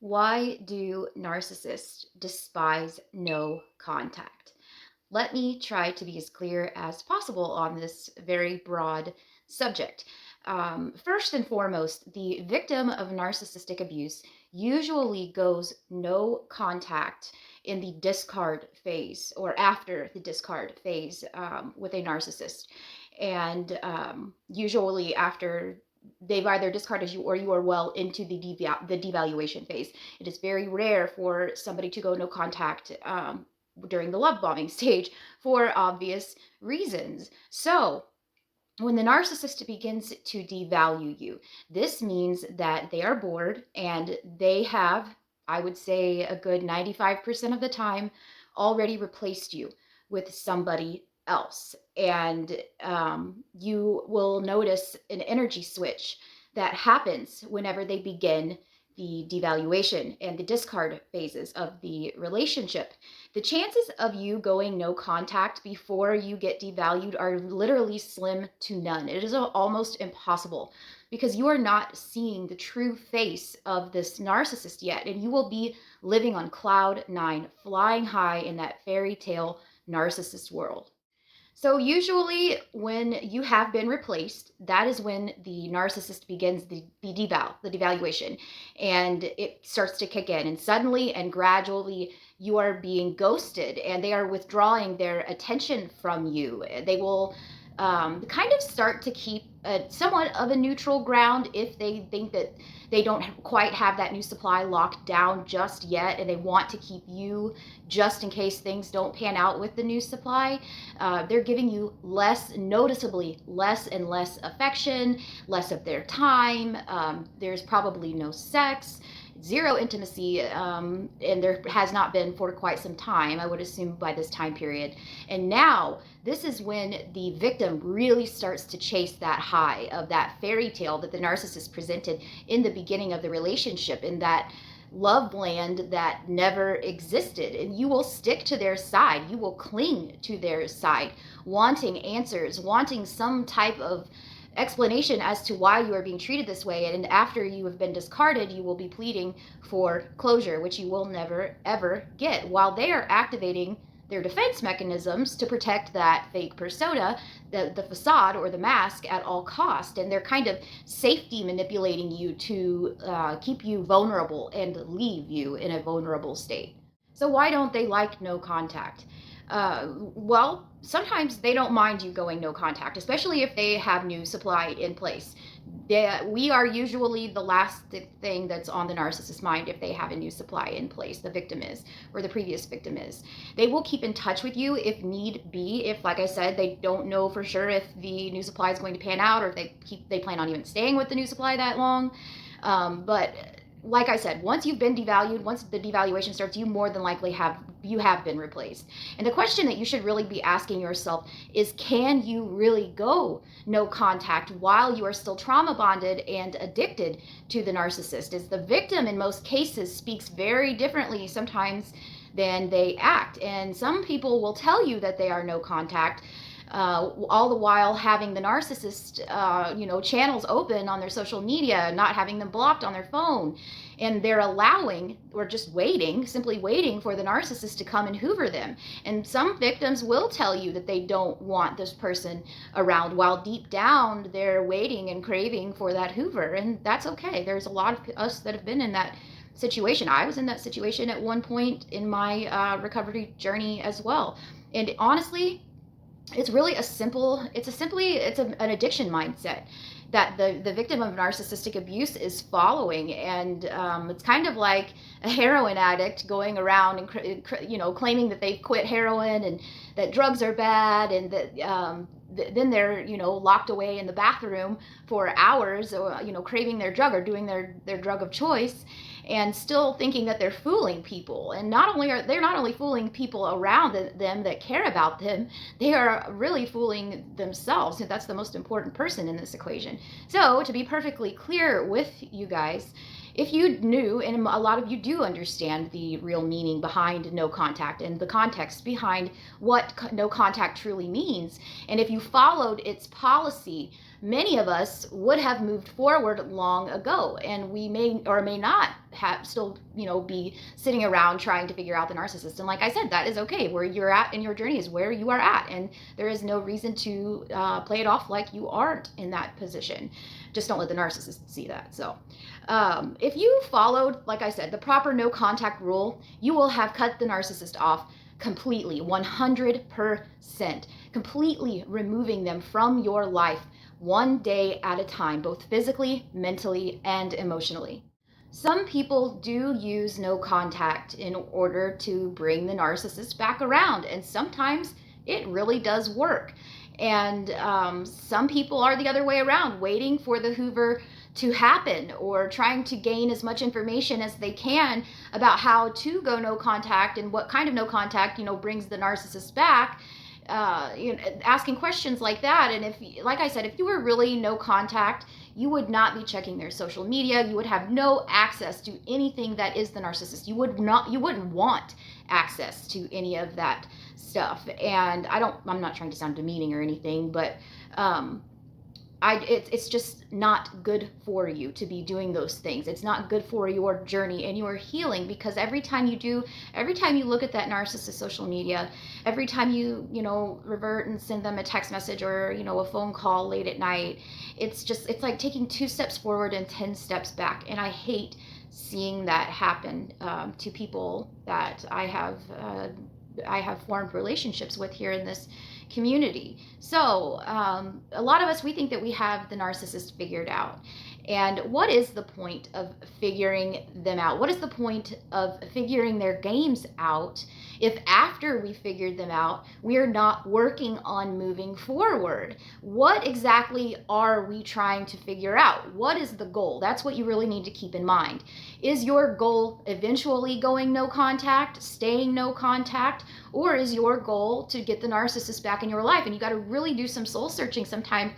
Why do narcissists despise no contact? Let me try to be as clear as possible on this very broad subject. First and foremost, the victim of narcissistic abuse usually goes no contact in the discard phase or after the discard phase with a narcissist. And usually after they've either discarded you or you are well into the devaluation phase. It is very rare for somebody to go no contact during the love bombing stage for obvious reasons. So, when the narcissist begins to devalue you, this means that they are bored and they have, I would say, a good 95% of the time already replaced you with somebody else. And you will notice an energy switch that happens whenever they begin the devaluation and the discard phases of the relationship. The chances of you going no contact before you get devalued are literally slim to none. It is almost impossible because you are not seeing the true face of this narcissist yet, and you will be living on cloud nine, flying high in that fairy tale narcissist world. So usually when you have been replaced, that is when the narcissist begins the devaluation, and it starts to kick in. And suddenly and gradually you are being ghosted and they are withdrawing their attention from you. They will kind of start to keep somewhat of a neutral ground if they think that they don't quite have that new supply locked down just yet, and they want to keep you just in case things don't pan out with the new supply. They're giving you noticeably less and less affection, less of their time. There's probably no sex, zero intimacy, and there has not been for quite some time, I would assume, by this time period. And now, this is when the victim really starts to chase that high of that fairy tale that the narcissist presented in the beginning of the relationship, in that love land that never existed. And you will stick to their side. You will cling to their side, wanting answers, wanting some type of explanation as to why you are being treated this way. And after you have been discarded, you will be pleading for closure, which you will never ever get, while they are activating their defense mechanisms to protect that fake persona, the facade or the mask at all cost. And they're kind of safety manipulating you to keep you vulnerable and leave you in a vulnerable state. So why don't they like no contact? Well, sometimes they don't mind you going no contact, especially if they have new supply in place. We are usually the last thing that's on the narcissist's mind if they have a new supply in place, the victim is, or the previous victim is. They will keep in touch with you if need be, if, like I said, they don't know for sure if the new supply is going to pan out, or if they plan on even staying with the new supply that long. But like I said, once you've been devalued, once the devaluation starts, you more than likely have been replaced. And the question that you should really be asking yourself is, can you really go no contact while you are still trauma bonded and addicted to the narcissist? Is the victim in most cases speaks very differently sometimes than they act. And some people will tell you that they are no contact, all the while having the narcissist, channels open on their social media, not having them blocked on their phone. And they're allowing, or just waiting, simply waiting for the narcissist to come and hoover them. And some victims will tell you that they don't want this person around, while deep down they're waiting and craving for that hoover. And that's okay. There's a lot of us that have been in that situation. I was in that situation at one point in my recovery journey as well. And honestly, it's really it's an addiction mindset that the victim of narcissistic abuse is following. And it's kind of like a heroin addict going around and claiming that they've quit heroin and that drugs are bad, and that then they're locked away in the bathroom for hours, or craving their drug or doing their drug of choice, and still thinking that they're fooling people. And they're not only fooling people around them that care about them, they are really fooling themselves. And that's the most important person in this equation. So to be perfectly clear with you guys, if you knew, and a lot of you do understand the real meaning behind no contact and the context behind what no contact truly means, and if you followed its policy many of us would have moved forward long ago, and we may or may not have still, be sitting around trying to figure out the narcissist. And like I said, that is okay. Where you're at in your journey is where you are at, and there is no reason to play it off like you aren't in that position. Just don't let the narcissist see that. So if you followed, like I said, the proper no contact rule, you will have cut the narcissist off completely, 100%, completely removing them from your life one day at a time, both physically, mentally, and emotionally. Some people do use no contact in order to bring the narcissist back around, and sometimes it really does work. And some people are the other way around, waiting for the Hoover to happen or trying to gain as much information as they can about how to go no contact and what kind of no contact, brings the narcissist back. Asking questions like that. And if, like I said, if you were really no contact, you would not be checking their social media. You would have no access to anything that is the narcissist. You wouldn't want access to any of that stuff. And I'm not trying to sound demeaning or anything, but it's just not good for you to be doing those things. It's not good for your journey and your healing, because every time you look at that narcissist social media, every time you revert and send them a text message or a phone call late at night, it's like taking 2 steps forward and 10 steps back. And I hate seeing that happen to people that I have formed relationships with here in this community. So a lot of us, we think that we have the narcissist figured out. And what is the point of figuring them out? What is the point of figuring their games out if after we figured them out, we are not working on moving forward? What exactly are we trying to figure out? What is the goal? That's what you really need to keep in mind. Is your goal eventually going no contact, staying no contact, or is your goal to get the narcissist back in your life? And you got to really do some soul searching sometime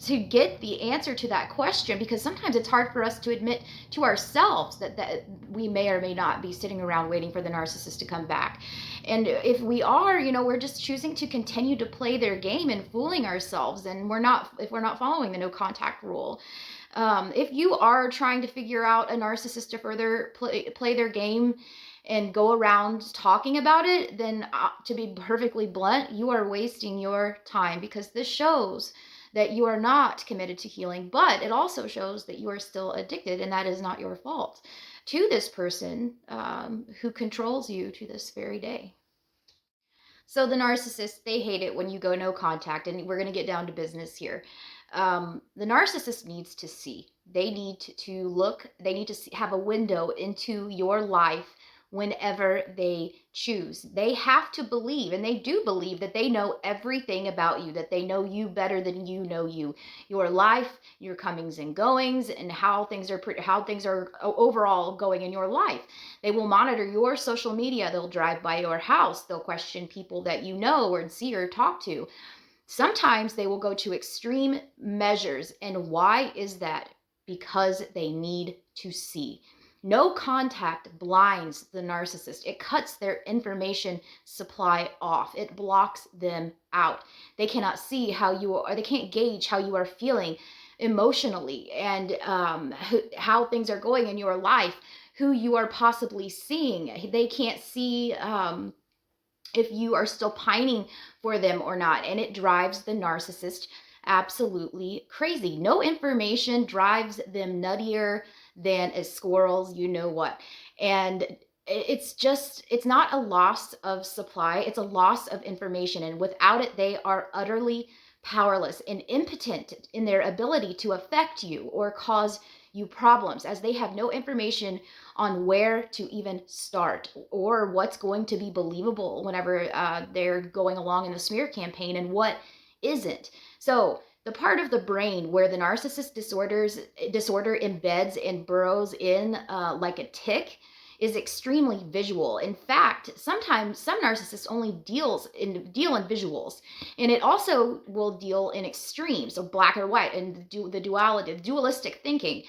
to get the answer to that question, because sometimes it's hard for us to admit to ourselves that we may or may not be sitting around waiting for the narcissist to come back. And if we are, we're just choosing to continue to play their game and fooling ourselves, and if we're not following the no contact rule. If you are trying to figure out a narcissist to further play their game and go around talking about it, then to be perfectly blunt, you are wasting your time, because this shows that you are not committed to healing, but it also shows that you are still addicted, and that is not your fault, to this person who controls you to this very day. So the narcissist, they hate it when you go no contact, and we're going to get down to business here. The narcissist needs to see. They need to look. They need to have a window into your life whenever they choose. They have to believe, and they do believe, that they know everything about you, that they know you better than you know you, your life, your comings and goings, and how things are overall going in your life. They will monitor your social media. They'll drive by your house. They'll question people that you know or see or talk to. Sometimes they will go to extreme measures. And why is that? Because they need to see. No contact blinds the narcissist. It cuts their information supply off. It blocks them out. They cannot see how you are, they can't gauge how you are feeling emotionally, and how things are going in your life, who you are possibly seeing. They can't see if you are still pining for them or not. And it drives the narcissist absolutely crazy. No information drives them nuttier than a squirrel's you know what. And it's not a loss of supply, it's a loss of information. And without it, they are utterly powerless and impotent in their ability to affect you or cause you problems, as they have no information on where to even start or what's going to be believable whenever they're going along in the smear campaign and what isn't. So the part of the brain where the narcissist disorder embeds and burrows in like a tick is extremely visual. In fact, sometimes some narcissists only deal in visuals, and it also will deal in extremes, so black or white, and the dualistic thinking.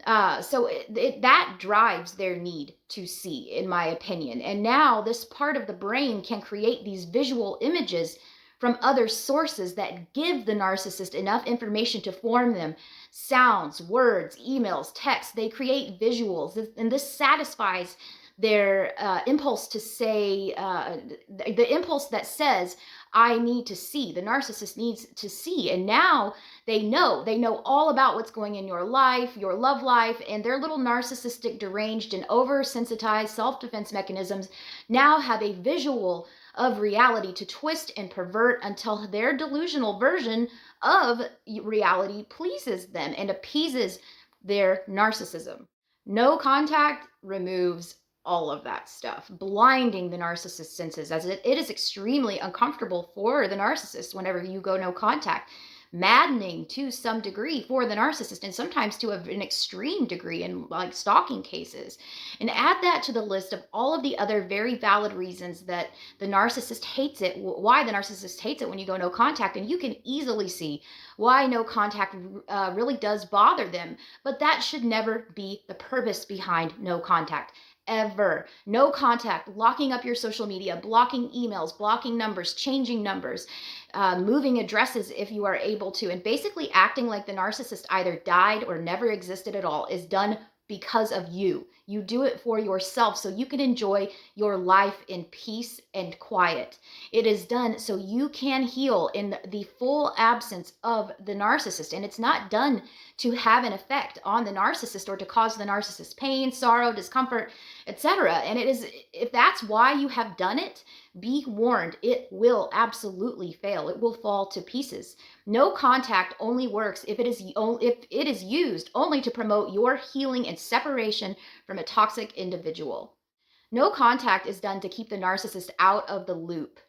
So that drives their need to see, in my opinion. And now this part of the brain can create these visual images from other sources that give the narcissist enough information to form them. Sounds, words, emails, texts, they create visuals, and this satisfies their impulse to say, the impulse that says, I need to see. The narcissist needs to see. And now they know all about what's going in your life, your love life, and their little narcissistic, deranged, and oversensitized self-defense mechanisms now have a visual of reality to twist and pervert until their delusional version of reality pleases them and appeases their narcissism. No contact removes all of that stuff, blinding the narcissist's senses, as it is extremely uncomfortable for the narcissist whenever you go no contact. Maddening to some degree for the narcissist, and sometimes to an extreme degree in like stalking cases. And add that to the list of all of the other very valid reasons that the narcissist hates it, why the narcissist hates it when you go no contact, and you can easily see why no contact really does bother them. But that should never be the purpose behind no contact. Ever. No contact, locking up your social media, blocking emails, blocking numbers, changing numbers, moving addresses if you are able to, and basically acting like the narcissist either died or never existed at all is done because of you. You do it for yourself so you can enjoy your life in peace and quiet. It is done so you can heal in the full absence of the narcissist. And it's not done to have an effect on the narcissist or to cause the narcissist pain, sorrow, discomfort, etc. And it is, if that's why you have done it, be warned, it will absolutely fail. It will fall to pieces. No contact only works if it is used only to promote your healing and separation from a toxic individual. No contact is done to keep the narcissist out of the loop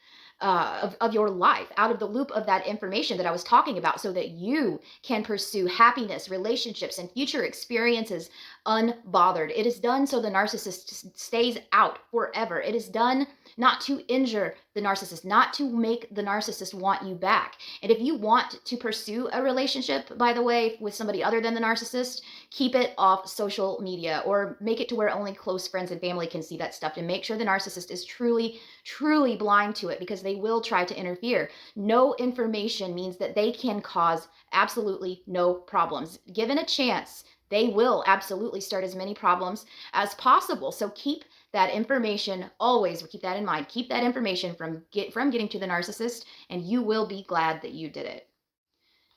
of your life, out of the loop of that information that I was talking about, so that you can pursue happiness, relationships, and future experiences unbothered. It is done so the narcissist stays out forever. It is done not to injure the narcissist, not to make the narcissist want you back. And if you want to pursue a relationship, by the way, with somebody other than the narcissist, keep it off social media or make it to where only close friends and family can see that stuff, and make sure the narcissist is truly, truly blind to it, because they will try to interfere. No information means that they can cause absolutely no problems. Given a chance, they will absolutely start as many problems as possible. So keep that information, always keep that in mind. Keep that information from getting to the narcissist, and you will be glad that you did it.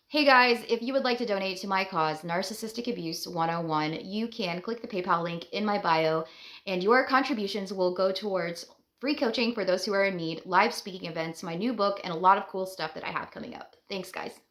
Hey guys, if you would like to donate to my cause, Narcissistic Abuse 101, you can click the PayPal link in my bio, and your contributions will go towards free coaching for those who are in need, live speaking events, my new book, and a lot of cool stuff that I have coming up. Thanks, guys.